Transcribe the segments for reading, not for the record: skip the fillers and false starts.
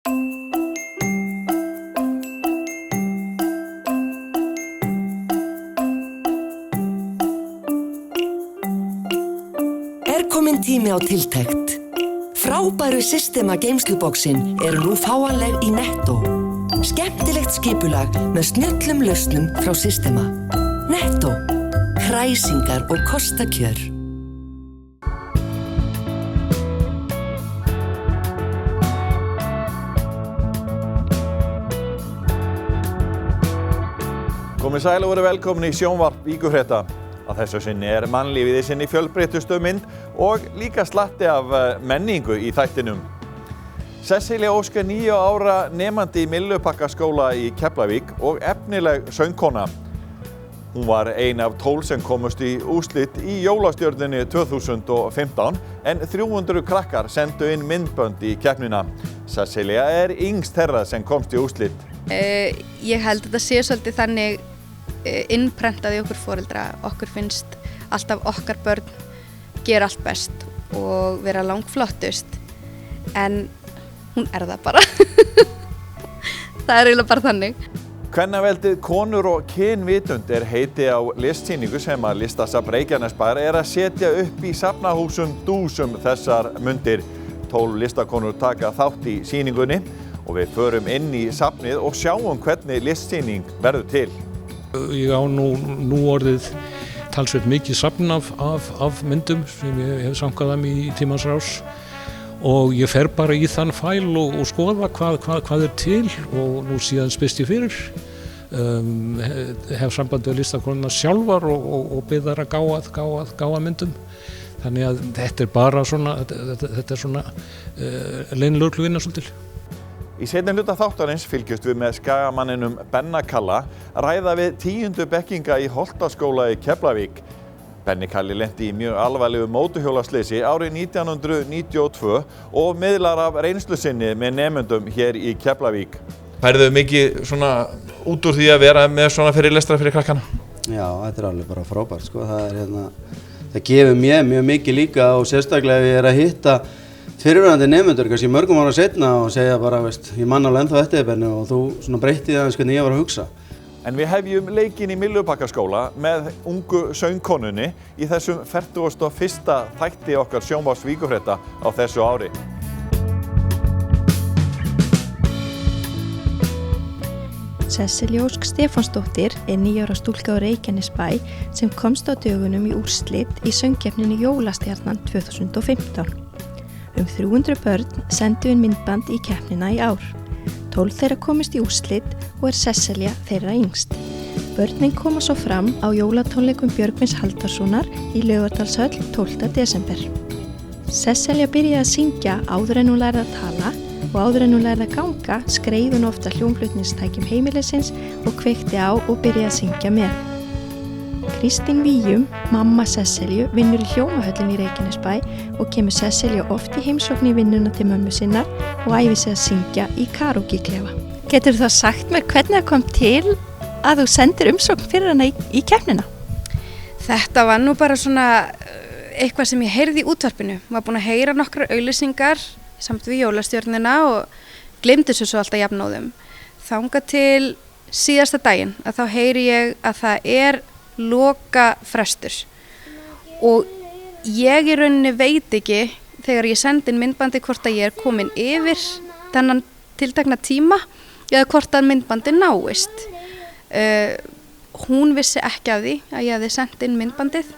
Kominn tími á tiltekt. Frábæru Systema geymsluboksin eru nú fáanleg í Netto. Skemmtilegt skipulag með snjöllum lausnum frá Systema. Netto. Kræsingar og kostakjör. Komið sæl og verið velkomin í sjónvarp Víkurfrétta. Að þessu sinni mannlífið í sinni fjölbreyttustu mynd og líka slatti af menningu í þættinum. Sesselja Ósk 9 ára nemandi í Myllubakkaskóla í Keflavík og efnileg söngkona. Hún var ein af 12 sem komust í úrslit í jólastjörnunni 2015 en 300 krakkar sendu inn myndbönd í keppnina. Sesselja yngst þeirra sem komst í úrslit. Ég held að þetta sé svolítið þannig innprentað í okkur foreldra. Okkur finnst alltaf okkar börn gera allt best og vera langflottust, en hún það bara. Það eiginlega bara þannig. Kvennaveldið konur og kynvitund heiti á listsýningu sem að Listasafn Reykjanesbæjar að setja upp í safnahúsum dúsum þessar mundir. 12 listakonur taka þátt í sýningunni og við förum inn í safnið og sjáum hvernig listsýning verður til. Ég á nú orðið talsvert mikið safn af myndum sem ég hef samkað þeim í tímans rás og ég fer bara í þann fæl og skoða hvað til og nú síðan spyrst ég fyrir. Hef samband við listakonuna sjálfar og bið þær að gáa myndum. Þannig að þetta bara svona, þetta svona leynilögregluvinna svolítið. Í seinni hluta þáttarins fylgjumst við með skagamanninum Benna Kalla ræða við 10. bekkinga í Holtaskóla í Keflavík. Benni Kalli lenti í mjög alvarlegu mótorhjólaslysi árið 1992 og miðlar af reynslu sinni með nemendum hér í Keflavík. Færðu mikið svona út úr því að vera með svona fyrirlestra fyrir krakkana? Já, þetta alveg bara frábært sko. Það gefur mér mjög mikið líka og sérstaklega ef ég að hitta fyrirverandi nemendur kannski mörgum ára seinna og segja bara, veist, ég man alveg ennþá eftir þér Benni og þú svona breytti aðeins hvernig ég var að hugsa. En við hefjum leikinn í Myllubakkaskóla með ungu söngkonunni í þessum 41. þætti okkar sjónvarps Víkurfrétta á þessu ári. Sesselja Ósk Stefánsdóttir 9 ára stúlka á Reykjanesbæ sem komst á dögunum í úrslit í söngkeppninni Jólastjarnan 2015. 300 börn sendu inn myndband í keppnina í ár. 12 þeirra komist í úrslit og Sesselja þeirra yngst. Börnin koma svo fram á jólatónleikum Björgvins Halldórssonar í Laugardalshöll 12. desember. Sesselja byrjaði að syngja áður en hún lærði að tala og áður en hún lærði að ganga skreið hún ofta hljómflutningstækjum heimilisins og kveikti á og byrjaði að syngja með. Kristín Víum, mamma Sesselju, vinnur í hljómahöllinni í Reykjanesbæ og kemur Sesselja oft í heimsókn í vinnuna til mömmu sinnar og æfir sig að syngja í karókiklefa. Getur þú sagt mér hvernig það kom til að þú sendir umsókn fyrir hana í keppnina? Þetta var nú bara svona eitthvað sem ég heyrði í útvarpinu. Ég var búin að heyra nokkrar auglýsingar samt við jólastjörnina og gleymdi svo alltaf jafnóðum. Þangað til síðasta daginn að þá heyri ég að það loka frestur og ég í rauninni veit ekki þegar ég sendi inn myndbandi hvort að ég komin yfir þennan tiltekna tíma eða hvort að myndbandi náist. Hún vissi ekki af því að ég hefði sendt inn myndbandið,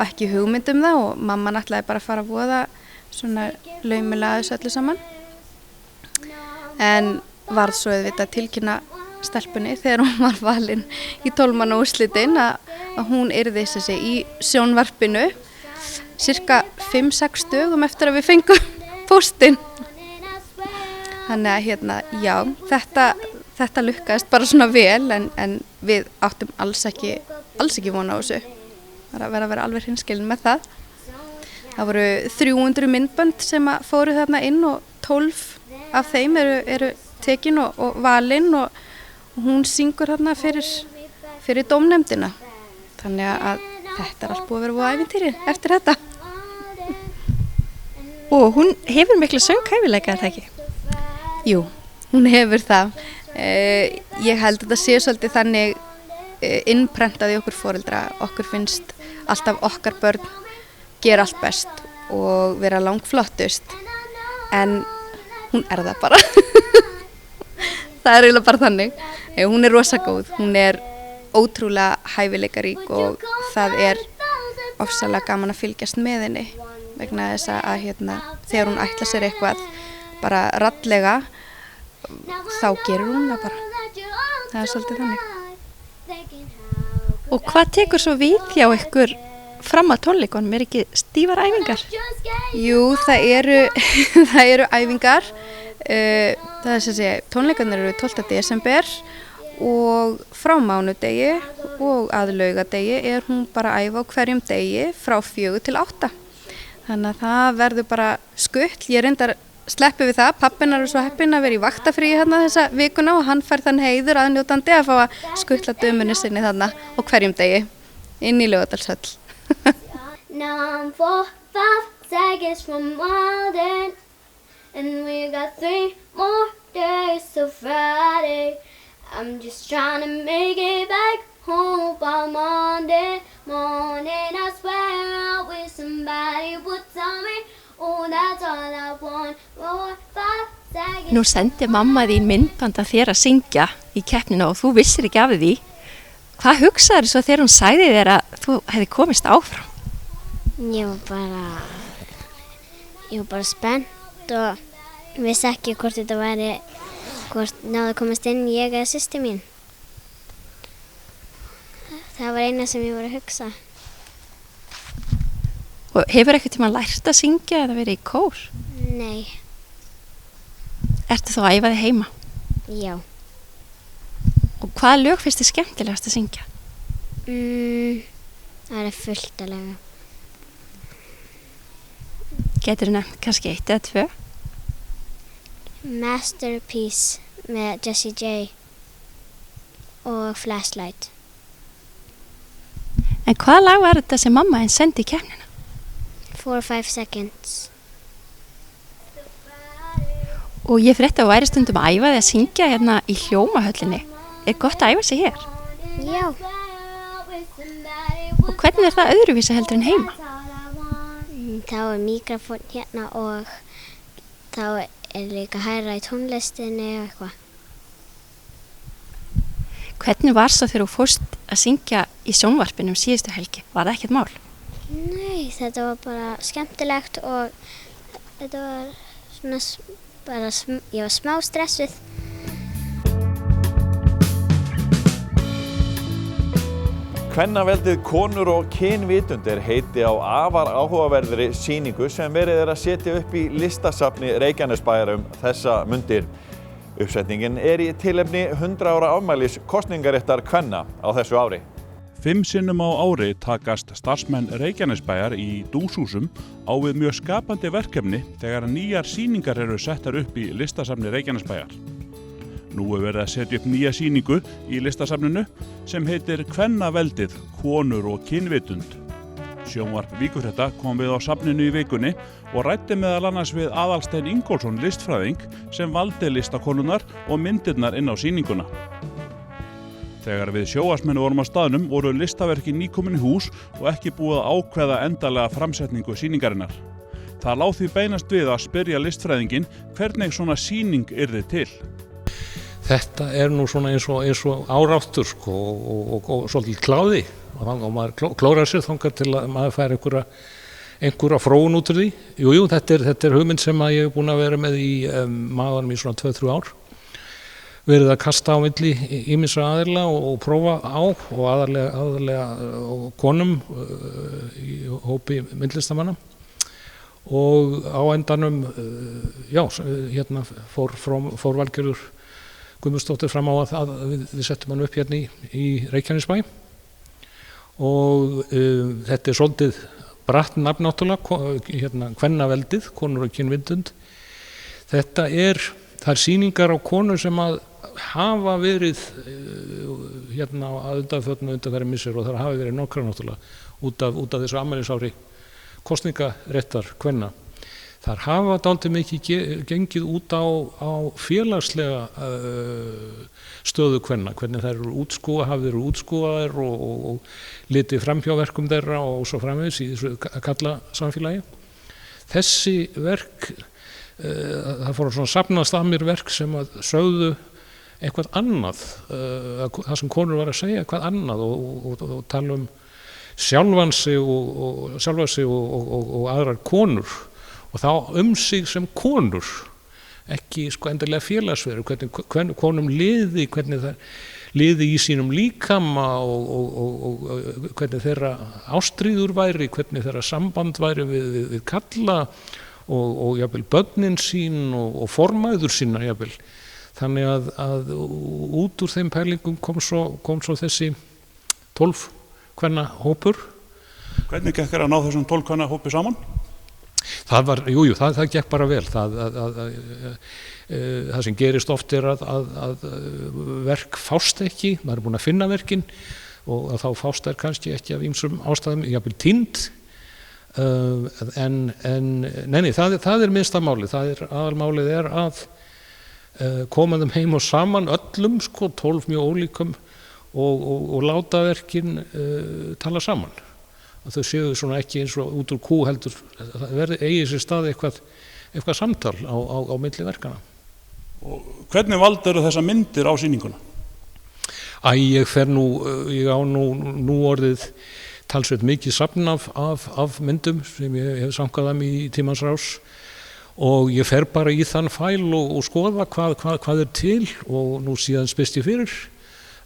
ekki hugmynd það og mamman ætlaði bara að fara að voða svona laumulega þessu öllu saman. En varð svo auðvitað tilkynna stelpunni þegar hún var valin í 12 manna úrslitin að hún yrði þessi í sjónvarpinu cirka 5-6 dögum eftir að við fengum póstinn. Þannig að já, þetta lukkaðist bara svona vel en við áttum alls ekki vona á þessu. Það að vera alveg hreinskilin með það. Það voru 300 myndbönd sem fóru þarna inn og 12 af þeim eru tekin og valin og hún syngur hérna fyrir dómnefndina. Þannig að þetta allt búið að vera á ævintýri eftir þetta. Og hún hefur mikla sönghæfileika, er það ekki? Jú, hún hefur það. Ég held að þetta sé svolítið þannig innprentað í okkur foreldra. Okkur finnst alltaf okkar börn gera allt best og vera langflottust. En hún það bara. Það eiginlega bara þannig. Hún rosa góð, hún ótrúlega hæfileikarík og það ofsalega gaman að fylgjast með henni vegna þess að þegar hún ætlar sér eitthvað bara raddlega þá gerur hún það bara. Það svolítið þannig. Og hvað tekur svo við hjá ykkur fram að tónleikunum? Ekki stífar æfingar? Jú, það eru æfingar. Það sem sé, tónleikarnir eru 12. desember og frá mánudegi og að laugadegi hún bara að æfa á hverjum degi frá 4 til 8. Þannig að það verður bara skull. Ég reyndar sleppi við það. Pappinn svo heppinn að vera í vaktafríi þessa vikuna og hann fær þann heiður aðnjótandi að fá að skuttla dömunni sinni þarna á hverjum degi inn í Laugardalshöll. Now I'm 4-5 seconds from Walden and we got 3 more days till Friday. I'm just trying to make it back home by Monday morning. I swear I wish somebody would tell me, oh, that's all I want. 4-5 seconds. Nú sendi mamma þín myndband að þér að syngja í keppnina og þú vissir ekki af því. Hvað hugsaður svo þegar hún sagði þér að þú hefði komist áfram? Ég var bara spennt og vissi ekki hvort þetta væri, hvort náðu að komast inn ég eða systir mín. Það var eina sem ég var að hugsa. Og hefur eitthvað tíma lært að syngja eða verið í kór? Nei. Ertu þá að æfa þig heima? Já. Og hvaða lög finnst þið skemmtilegast að syngja? Það fullt að lega. Geturðu nefnt kannski 1 eða 2? Masterpiece með Jessie J og Flashlight. En hvaða lag var þetta sem mamma henn sendi í keppnina? 4-5 seconds. Og ég frétti að væri stundum að æfa þig að syngja hérna í Hljómahöllinni. Gott að æfa sig hér? Já. Og hvernig það öðruvísi heldur en heima? Þá mikrofón hérna og þá líka hærra í tónlistinni og eitthvað. Hvernig var svo þegar þú fórst að syngja í sjónvarpinu síðustu helgi? Var það ekkert mál? Nei, þetta var bara skemmtilegt og þetta var svona ég var smá stressuð. Kvennaveldið konur og kynvitund heiti á afar áhugaverðri sýningu sem verið að setja upp í listasafni Reykjanesbæjar þessa mundir. Uppsetningin í tilefni 100 ára afmælis kosningaréttar kvenna á þessu ári. 5 sinnum á ári takast starfsmenn Reykjanesbæjar í dúshúsum á við mjög skapandi verkefni þegar nýjar sýningar eru settar upp í listasafni Reykjanesbæjar. Nú verið að setja upp nýja sýningu í listasafninu sem heitir Kvennaveldið, konur og kynvitund. Sjónvarp Víkurfrétta kom við á safninu í vikunni og ræddi meðal annars við Aðalstein Ingólfsson listfræðing sem valdi listakonurnar og myndirnar inn á sýninguna. Þegar við sjónvarpsmenn vorum á staðnum voru listaverkin nýkomin í hús og ekki búið að ákveða endanlega framsetningu sýningarinnar. Það lá því beinast við að spyrja listfræðingin hvernig svona sýning yrði til. Þetta nú svona eins og áráttur sko, og svolítið kláði og maður klórar sér þangað til að maður fær einhverja fróun út úr því. Jú, þetta hugmynd sem ég hef búin að vera með í maðurum í svona 2-3 ár. Verið að kasta á milli ýmissa aðila og prófa á og aðalega konum í hópi myndlistamanna. Og á endanum, hérna fór Valgerður Guðmundsdóttir fram á að við settum hann upp hérna í Reykjanesbæ og þetta svolítið bratt nafn náttúrulega, hérna Kvennaveldið, konur og kynvitund. Það sýningar á konur sem að hafa verið hérna að undanförnum missir og það hafi verið nokkrar náttúrulega út af þessu afmælisári kosningaréttar kvenna. þar hafa dálítið mikið gengið út á félagslega stöðu kvenna, hvernig þær eru hafa verið útskúfaðar og litið framhjáverkum þeirra og svo framvegis í þessu kalla samfélagi. Þessi verk, það fór svona safnast að mér verk sem að sögðu eitthvað annað, það sem konur var að segja eitthvað annað og tala sjálfa sig og aðrar konur og þá sig sem konur, ekki endilega félagsveru, hvernig konum liði, hvernig það liði í sínum líkama og hvernig þeirra ástríður væri, hvernig þeirra samband væri við kalla og jafnvel börnin sín og formæður sína jafnvel. Þannig að út úr þeim pælingum kom svo þessi 12 kvenna hópur. Hvernig gekk að ná þessum 12 kvenna hópi saman? Það var, það gekk bara vel. Það sem gerist oft að verk fást ekki, maður búinn að finna verkin og þá fást þær kannski ekki af ýmsum ástæðum, jafnvel týnd. Nei, það minnsta málið. Aðalmálið að koma þeim heim og saman öllum, 12 mjög ólíkum og láta verkin tala saman. Að þau séu svona ekki eins og út úr kú heldur, það eigi sér stað eitthvað samtal á milli verkana. Og hvernig valdirðu þessar myndir á sýninguna? Ég á nú orðið talsveit mikið safn af myndum sem ég hef sankað þeim í tímans rás og ég fer bara í þann fæl og skoða hvað til og nú síðan spyrst ég fyrir.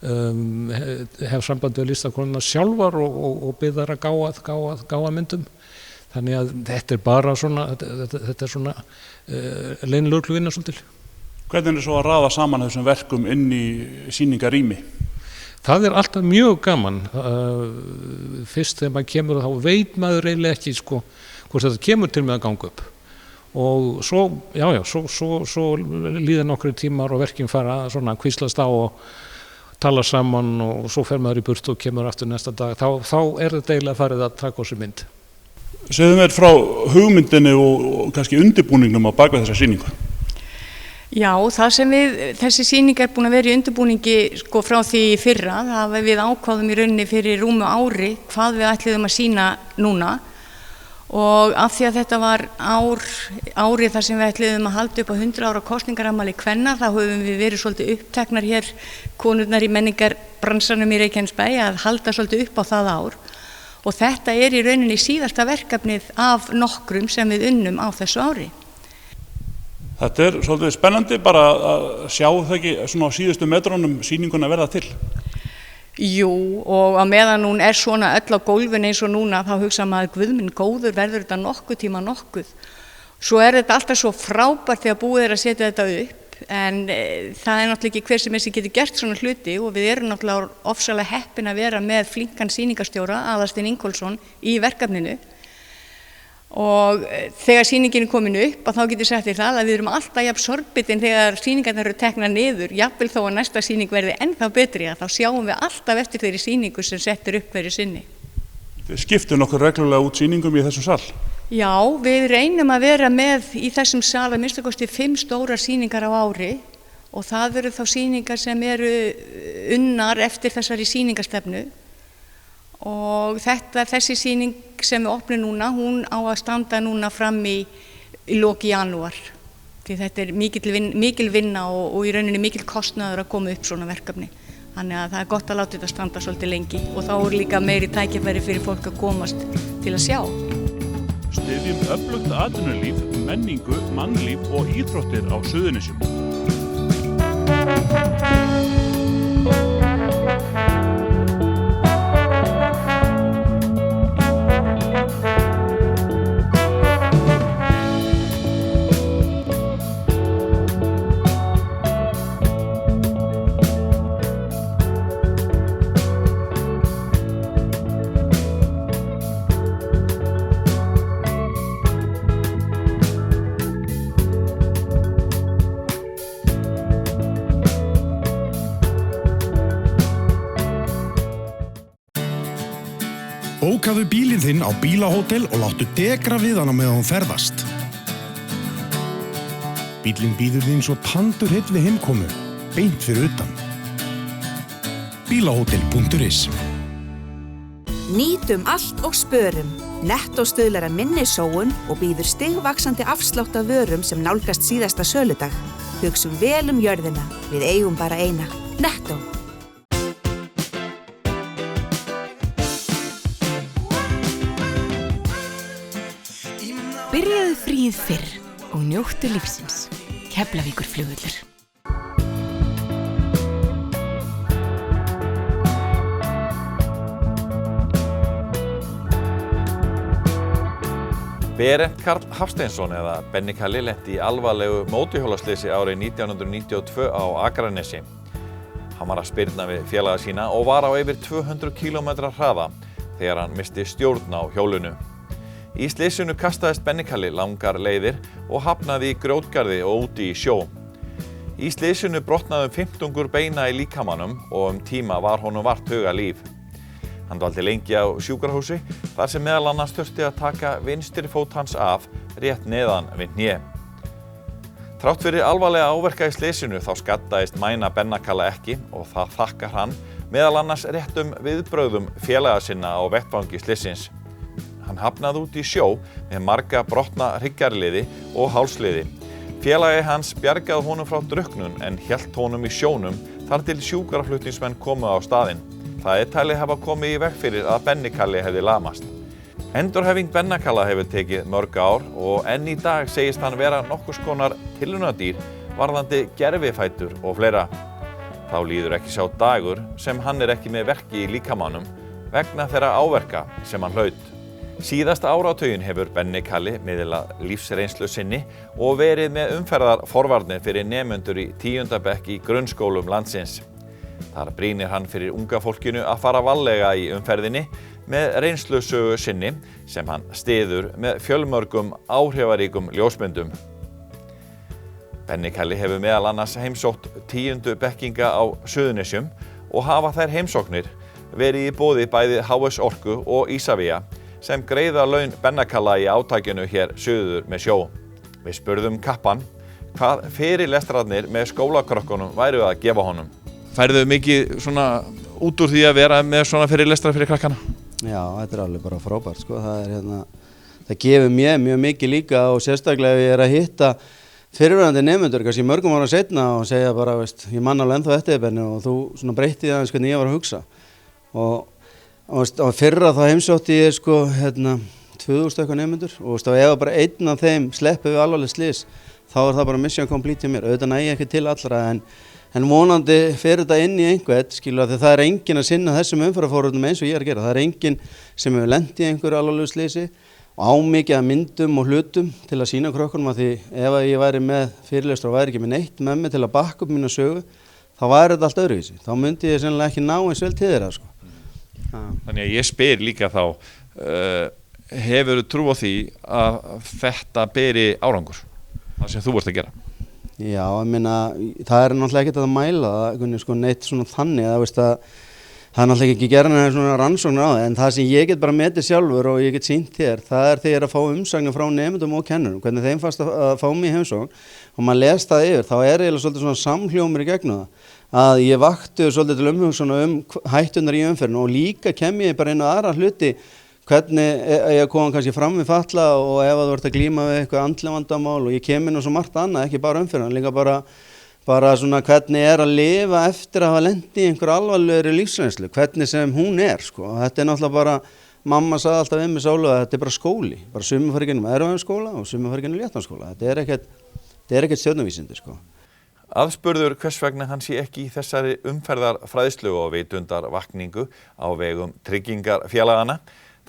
Hef samband við listakonuna sjálfar og bið þær að gáa myndum. Þannig að þetta er bara svona, þetta er svona leynilögregluvinna svolítil. Hvernig er svo að raða saman þessum verkum inn í sýningarými? Það er alltaf mjög gaman. Fyrst þegar maður kemur þá veit maður eiginlega ekki hvort þetta kemur til með að ganga upp. Og svo líða nokkrir tímar og verkin fara svona að hvíslast á og tala saman og svo fer maður í burt og kemur aftur næsta dag. Þá er þetta eiginlega farið að taka á sig mynd. Segðu mér frá hugmyndinni og kannski undirbúningnum á bak við þessa sýningu. Já, þessi sýning er búin að vera í undirbúningi frá því í fyrra. Það við ákváðum í rauninni fyrir rúmu ári hvað við ætluðum að sýna núna. Og af því að þetta var árið þar sem við ætluðum að halda upp á 100 ára kosningaramali kvenna, þá höfum við verið svolítið uppteknar hér konurnar í menningarbransanum í Reykjanesbæ að halda svolítið upp á það ár. Og þetta er í rauninni síðasta verkefnið af nokkrum sem við unnum á þessu ári. Þetta er svolítið spennandi bara að sjá það ekki svona á síðustu metrunum sýninguna verða til. Jú, og á meðan hún er svona öll á gólfinu eins og núna þá hugsa maður guð minn góður verður þetta nokkuð tíma nokkuð. Svo er þetta alltaf svo frábært þegar búið er að setja þetta upp en það er náttúrulega ekki hver sem getur gert svona hluti og við erum náttúrulega ofsalega heppin að vera með flinkan sýningarstjóra Aðalstein Ingólfsson í verkefninu. Og þegar sýningin er komin upp þá getur sagt þér það að við erum alltaf jafn sorgbitin þegar sýningarnar eru teknar niður, jafnvel þó að næsta sýning verði ennþá betri að þá sjáum við alltaf eftir þeirri sýningu sem settur upp hverju sinni. Þið skiptu nokkur reglulega út sýningum í þessum sal? Já, við reynum að vera með í þessum sal að minnsta kosti 5 stórar sýningar á ári og það eru þá sýningar sem eru unnar eftir þessari sýningarstefnu. Og þessi sýning sem við opnum núna, hún á að standa núna fram í loki janúar. Því þetta er mikil vinna og í rauninni mikil kostnaður að koma upp svona verkefni. Þannig að það er gott að láta þetta standa svolítið lengi og þá er líka meiri tækifæri fyrir fólk að komast til að sjá. Styðjum öflugt atvinnulíf, menningu, mannlíf og íþróttir á Suðurnesjum. Bókaðu bílinn þinn á bílahótel og láttu degra við hana meðan hún ferðast. Bíllinn bíður þín svo tandur heill við heimkomu, beint fyrir utan. Bílahotel.is. Nýtum allt og spörum. Nettó stuðlar að minni sóun og býður stigvaxandi afslátt af vörum sem nálgast síðasta söludag. Hugsum vel jörðina, við eigum bara eina. Nettó. Byrjaðu fríið fyrr og njóttu lífsins. Keflavíkurflugvöllur. Berent Karl Hafsteinsson eða Benni Kalli lenti í alvarlegu mótorhjólaslysi árið 1992 á Akranesi. Hann var að spyrna við félaga sína og var á yfir 200 km hraða þegar hann misti stjórn á hjólinu. Í slysinu kastaðist Benni Kalli langar leiðir og hafnaði í grjótgarði og úti í sjó. Í slysinu brotnaði 15 beina í líkamanum og tíma var honum vart hugalíf. Hann dvaldi lengi á sjúkrahúsi þar sem meðal annars þurfti að taka vinstri fót hans af rétt neðan við hné. Þrátt fyrir alvarlega áverka í slysinu þá skaddaðist mæna Benna Kalla ekki og það þakkar hann meðal annars réttum viðbrögðum félaga sinna á vettvangi slysins. Hann hafnaði út í sjó með marga brotna hryggjarliði og hálsliði. Félagi hans bjargaði honum frá drukknun en hélt honum í sjónum þar til sjúkraflutningsmenn komu á staðinn. Það talið hafa komið í veg fyrir að Benni Kalli hefði lamast. Endurhæfing Benna Kalla hefur tekið mörg ár og enn í dag segist hann vera nokkurs konar tilraunadýr varðandi gervifætur og fleira. Þá líður ekki sá dagur sem hann ekki með verki í líkamanum vegna þeirra áverka sem hann hlaut. Síðasta áratuginn hefur Benni Kalli miðlað lífsreynslu sinni og verið með umferðarforvarnir fyrir nemendur í 10. bekk í grunnskólum landsins. Þar brýnir hann fyrir unga fólkinu að fara varlega í umferðinni með reynslusögu sinni sem hann styður með fjölmörgum áhrifaríkum ljósmyndum. Benni Kalli hefur meðal annars heimsótt 10. bekkinga á Suðurnesjum og hafa þær heimsóknir verið í boði bæði HS Orku og Ísavía sem greiða laun Benna Kalla í átakinu hér suður með sjó. Við spurðum kappann hvað fyrirlestrarnir með skólakrökkunum væru að gefa honum. Færðu mikið svona út úr því að vera með svona fyrirlestra fyrir krakkana? Já, þetta alveg bara frábært sko. Það gefur mér mjög mikið líka og sérstaklega ef ég að hitta fyrirverandi nemendur kannski mörgum ára seinna og segja bara, ég man alveg ennþá eftir þér Benni og þú svona breytti aðeins hvernig ég var að hugsa. Og fyrra þá heimsótti ég 2000 eitthvað nemendur og ef bara einn af þeim sleppi við alvarleg slys þá það bara mission complete hjá mér. Auðvitað næ ég ekki til allra en vonandi fer þetta inn í einhvern, skilur, því það enginn að sinna þessum umferðarforvörnum eins og ég að gera. Það enginn sem hefur lent í einhverju alvarlegu slysi og á mikið af myndum og hlutum til að sýna krökkunum að því ef ég væri með fyrirlestur og væri ekki með neitt með mig til að bakka upp mína sögu, þá væri þetta allt öðruvísi. Þá myndi ég sennilega ekki ná eins vel til þeirra, sko. Þannig að ég spyr líka þá, hefur þú trú á því að þetta beri árangur, það sem þú vorst að gera? Já, ég meina, það náttúrulega ekkert að mæla það, sko, neitt svona þannig að það náttúrulega ekki gera neina svona rannsóknir á það, en það sem ég get bara metið sjálfur og ég get sýnt þér, það þegar ég að fá umsagnir frá nemendum og kennurum, hvernig þeim fannst að fá mig í heimsókn og maður les það yfir, þá eiginlega svolítið svona samhljómur í gegnum það, að ég vakti svolítið til umhugsunar hættunar í umferðinu og líka kem ég bara inn á aðra hluti, hvernig ég kom kannski fram við fatla og ef þú ert að glíma við eitthvað andleg vandamál og ég kem inn og svo margt annað, ekki bara umferðan, líka bara svona hvernig að lifa eftir að hafa lent í einhver alvarlegri lífsreynslu, hvernig sem hún sko. Þetta náttúrulega bara, mamma sagði alltaf við mig Sálu að þetta bara skóli, bara sumir fara í gegnum erfðaskóla og sumir fara í gegnum léttanskóla. Þetta er ekkert stjörnuvísindi, sko. Aðspurður hvers vegna hann sé ekki í þessari umferðarfræðslu og vitundarvakningu á vegum tryggingarfélagana,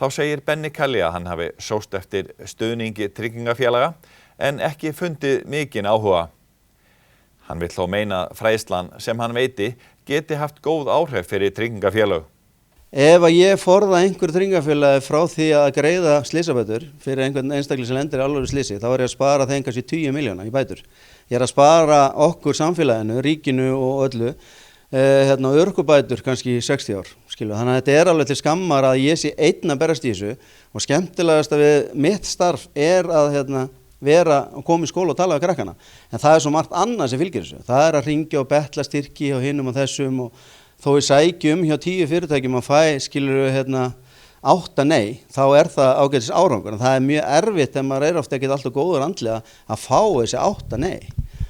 þá segir Benni Kalli að hann hafi sóst eftir stuðningi tryggingafélaga en ekki fundið mikinn áhuga. Hann vill þó meina fræðslan sem hann veiti geti haft góð áhrif fyrir tryggingafélög. Ef að ég forða einhver tryggingafélagi frá því að greiða slysabætur fyrir einhvern einstakling sem lendir í alvarlegu slysi, þá ég að spara þeim kannski 10 milljóna í bætur. Ég að spara okkur samfélaginu, ríkinu og öllu, örkubætur kannski 60 ár, skilu. Þannig að þetta alveg til skammar að ég sé einn að berast í þessu og skemmtilegast að við mitt starf að vera og koma í skóla og tala við krakkana. En það svo margt annað sem fylgir þessu. Það að hringja og betla styrki hjá hinum og þessum og þó við sækjum hjá 10 fyrirtækjum að skilur við 8 nei, þá það ágætis árangur. En það mjög erfitt þegar maður ofta ekki alltaf góður andlega að fá þessi 8 nei.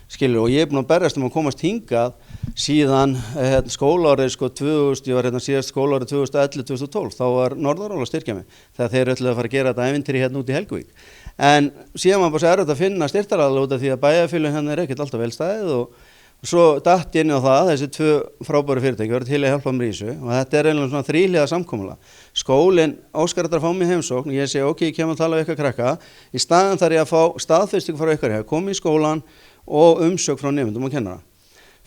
Skilur, og ég búinn að berjast að komast hingað síðan skólaárið 2000, ég var síðast skólaárið 2011-2012, þá var Norðurál að styrkja mig þegar þeir ætluðu að fara að gera þetta ævintýri út í Helguvík. En síðan var bara svo erfitt að finna styrktaraðila út af því að bæjarfélögin ekkert alltaf vel staðið og svo datt ég inn á það, þessi 2 frábæru fyrirtæki voru til að hjálpa mér í þessu og þetta eiginlega svona 3-hliða samkomulag. Skólinn óskar þetta að fá mig heimsókn og ég segi ok, ég kem að tala við ykkur krakka, í staðan þarf ég að fá staðfestingu frá ykkur, ég hef komið í skólan og umsögn frá nemendum og kennara.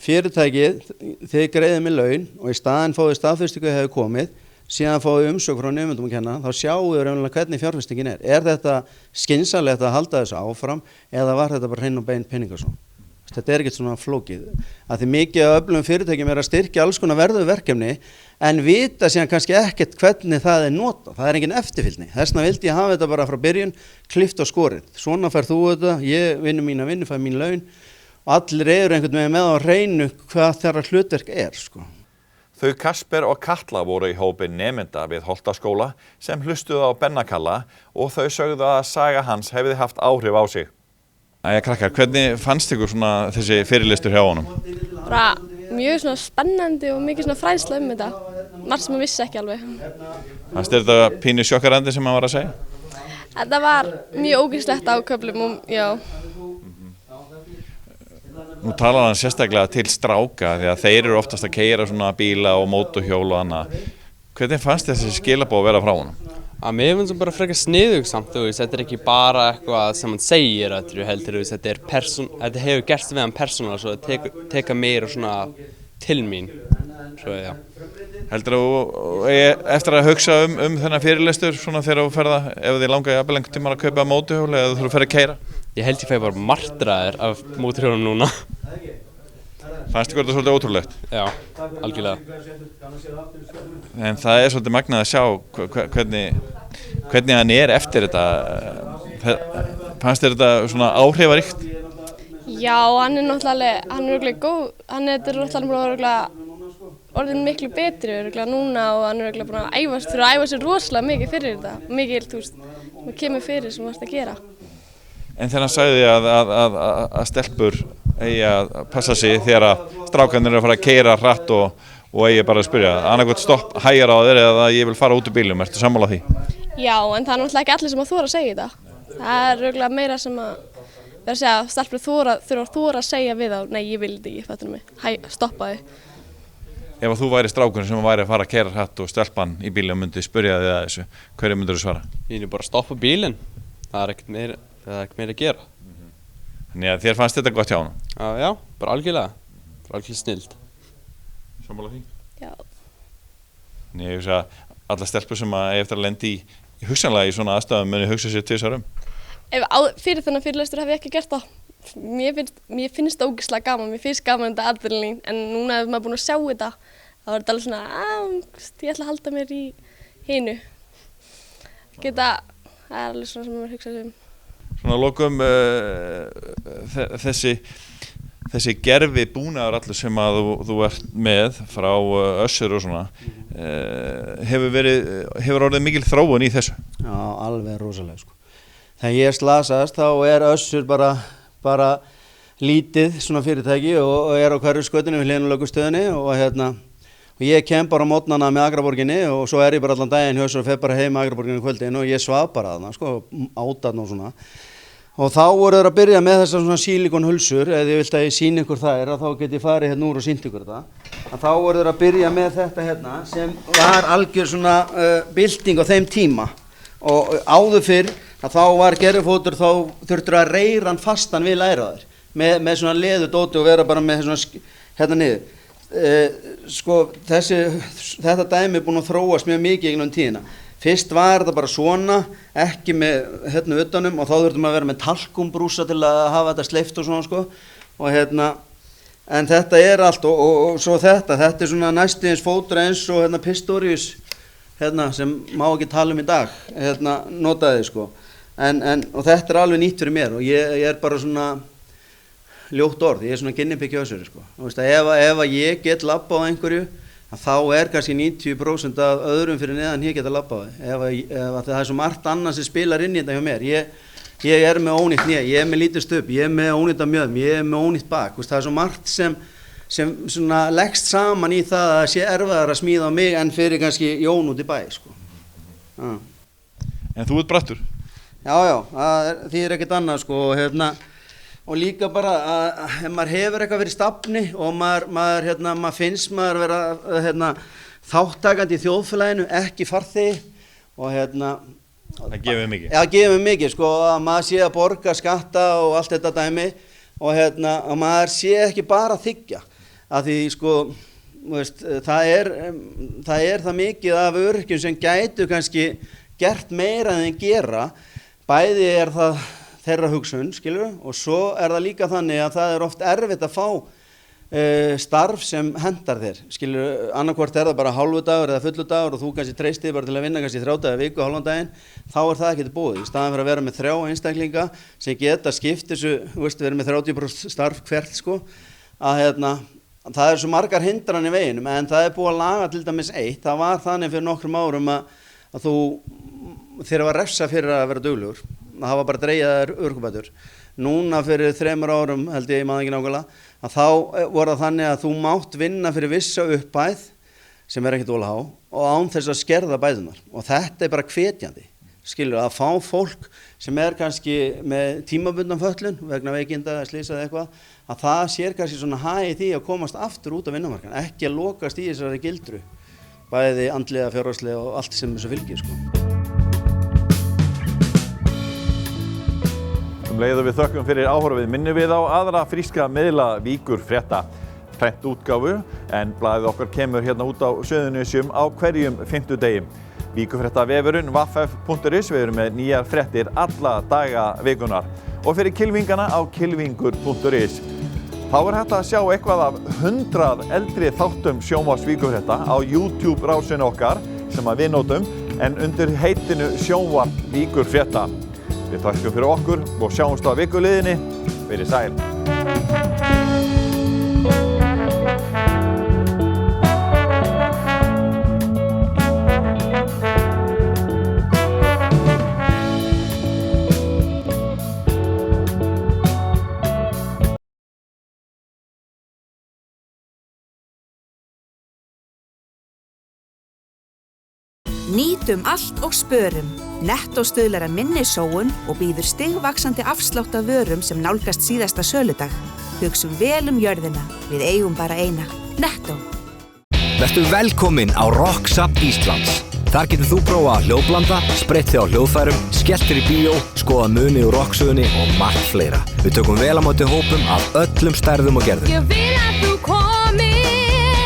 Fyrirtækið, þið greiðið mér laun og í staðan fáið staðfestingu hefur komið, síðan fáið umsögn frá nemendum og kennara, þá sjáum við hvernig fjárfestingin er. Er þetta skynsamlegt að halda þessu áfram eða var þetta bara hrein og bein peningasón? Þetta ekkert svona flókið. Að því mikið af öflugum fyrirtækjum að styrkja alls konar verðuð verkefni en vita síðan kannski ekkert hvernig það notað. Það engin eftirfylgni. Þess vegna vildi ég hafa þetta bara frá byrjun, klippt og skorið. Svona fær þú þetta, ég vinnu mína vinnu, fær mín laun og allir einhvern veginn með á hreinu hvað þeirra hlutverk sko. Þau Kasper og Katla voru í hópi nemenda við Holtaskóla sem hlustuðu á Bennakalla og þau sögðu að saga hans hefði haft áhrif á sig. Æja krakkar, hvernig fannst ykkur svona þessi fyrirlestur hjá honum? Bara mjög svona spennandi og mikið svona fræðsla þetta. Margt sem maður vissi ekki alveg. Fannst þér þetta pínu sjokkarandi sem hann var að segja? Þetta var mjög ógeðslegt á köflum og já. Nú talar hann sérstaklega til stráka því að þeir eru oftast að keyra svona bíla og mótorhjól og annað. Hvernig fannst þessi skilabóð að vera frá honum? Að mér finnst það bara frekar sniðugt samt, þetta ekki bara eitthvað sem hann segir heldur, þetta hefur gerst við hann persónulega svo það teka meira svona til mín, svo já. Heldur þú eftir að hugsa þennan fyrirlestur svona þegar þú ferða, ef þið langar jafnvel einhvern tímann að kaupa mótorhjól eða þú ferð að keyra? Ég held ég fæ bara martraðir af mótorhjólum núna. Fannst ykkur þetta svolítið ótrúlegt? Já, algjörlega. En það svolítið magnað að sjá hvernig hann eftir þetta. Fannst þér þetta svona áhrifaríkt? Já, hann náttúrulega góð, hann náttúrulega orðin miklu betri núna og hann búin að æfa sér rosalega mikið fyrir þetta. Mikið, sem kemur fyrir sem varst að gera. En þegar hann sagði að stelpur eigi að passa sig þegar að strákarnir eru að fara að keyra hratt og eigi bara að spyrja annarkvæmt stopp, hægara á þér eða ég vil fara út úr bílum, ertu sammála því? Já, en það náttúrulega ekki allir sem að þora að segja þetta. Það örugglega meira sem að vera að segja að stelpur þora að segja við þá, nei ég vil þetta ekki, fattur mig, stoppa þig. Ef þú væri strákur sem væri að fara að keyra hratt og stelpan í bílum myndi spyrja þig að þessu, hverju myndir þú svara? Ég bara stoppa bílinn, það er ekkert meira að gera. Þannig að þér fannst þetta gott hjá honum? Já, bara algjörlega snild. Sammála því? Já. Þannig ég hugsa að alla stelpur sem að eftir að lendi í hugsanlega í svona aðstæðum muni hugsa sér tvisvar Fyrir þennan fyrirlestur hef ég ekki gert það. Mér finnst það ógeðslega gaman, mér finnst gaman þetta adrenalín, en núna ef maður búin að sjá þetta, þá er þetta alveg svona, ég ætla að halda mér í hinu. Það er alveg svona sem maður hugsa sig Svona að lokum þessi gerfi búnaður allur sem að þú ert með frá Össur og svona hefur orðið mikil þróun í þessu? Já, alveg rosalega sko. Þegar ég slasast þá Össur bara lítið svona fyrirtæki og á hverju skötinu við hliðinulögustöðinni og ég kem bara á mótnana með Akraborginni og svo ég bara allan daginn hjá Össur og fer bara heim með Akraborginni kvöldin og ég svaf bara þarna sko, átan og svona. Og þá voru þeir að byrja með þessar svona sílikonhulsur, eða ég vilt að ég sýni ykkur þær, þá get ég farið hérna úr og sýnt ykkur þetta. Þá voru þeir að byrja með þetta hérna sem var algjör svona bylting á þeim tíma. Og áður fyrr, þá var gerðufótur, þá þurftur að reyra hann fastan við læraðar með svona leðudóti og vera bara með svona hérna niður. Sko þetta dæmi er búin að þróast mjög mikið gegnum tíðina. Fyrst var þetta bara svona, ekki með hérna utanum og þá þurftum að vera með talkumbrúsa til að hafa þetta sleift og svona sko og en þetta er allt og svo þetta er svona næstiðins fótur eins og Pistorius sem má ekki tala í dag, notaði sko og þetta alveg nýtt fyrir mér og ég bara svona ljótt orð, ég svona ginnibyggja á þessu sko. Þú veist að ef ég get labbað á einhverju, þá kannski 90% af öðrum fyrir neðan ég geta labbað á ef það svo margt annað sem spilar inn í þetta hjá mér. Ég með ónýtt hné, ég með lítið stubb, ég með ónýtta mjöðm, ég með ónýtt bak, það svo margt sem svona leggst saman í það að sé erfiðar að smíða á mig en fyrir kannski Jón út í bæ sko. En þú ert brattur? Já, það þýðir ekkert annað sko og líka bara að ef maður hefur eitthvað verið stafni og maður finnst maður vera þáttakandi í þjóðfélaginu, ekki farþegi og það gefur mikið. Já, það gefur mikið sko að maður sé að borga skatta og allt þetta dæmi og maður sé ekki bara að þiggja að því sko veist, það er það mikið af öryrkjum sem gætu kannski gert meira en þeir gera, bæði það þeirra hugsun, skilur, og svo það líka þannig að það oft erfitt að fá starf sem hendar þér, skilur, annarkvort það bara hálfu dagur eða fullu dagur og þú kannski treystið bara til að vinna kannski 3 daga viku, hálfan daginn, þá það ekki til búið, í staðan fyrir að vera með 3 einstaklinga sem geta skipt þessu, veist, vera með 30% starf hvert, sko, að það svo margar hindranir í veginum, en það búið að laga til dæmis eitt, það var þannig fyrir nokkrum árum að þér var refsa fyrir að vera duglegur, það var bara dregið örorkubætur. Núna fyrir 3 árum, held ég maður ekki nákvæmlega, að þá voru það þannig að þú mátt vinna fyrir vissa uppæð sem ekkert óla há og án þess að skerða bætunar og þetta bara hvetjandi, skilur, að fá fólk sem kannski með tímabundna fötlun vegna veikinda, slysa eða eitthvað, að það sér kannski svona hagi því að komast aftur út af vinnumarkaðinn, ekki að lokast í þessari gildru, bæði andlega, fjárhagslega og allt sem þessu fylgir, sko. Leiðu við þökkum fyrir áhorfið minnum við á aðra fríska miðla Víkur frétta prent útgáfu en blaðið okkar kemur hérna út á Suðurnesjum á hverjum fimmtudegi. Víkurfrétta vefurinn vaff.is, við erum með nýjar fréttir alla daga vikunar og fyrir kylfingana á kylfingur.is. Þá hægt að sjá eitthvað af 100 eldri þáttum sjónvarps Víkurfrétta á YouTube rásinu okkar sem við notum en undir heitinu Sjónvarp Víkurfrétta. Við þakkum fyrir okkur og sjáumst á vikuliðinni. Verið sæl. Nýtum allt og spörum. Nettó stuðlar að minni sóun og býður stigvaxandi afslátt af vörum sem nálgast síðasta söludag. Hugsum vel jörðina, við eigum bara eina. Nettó. Vertu velkominn á Rocksap Íslands. Þar getur þú prófað hljóðblanda, spreytt þig á hljóðfærum, skellt þér í bíó, skoða muni úr rocksögunni og margt fleira. Við tökum vel á móti hópum af öllum stærðum og gerðum. Ég vil að þú komir.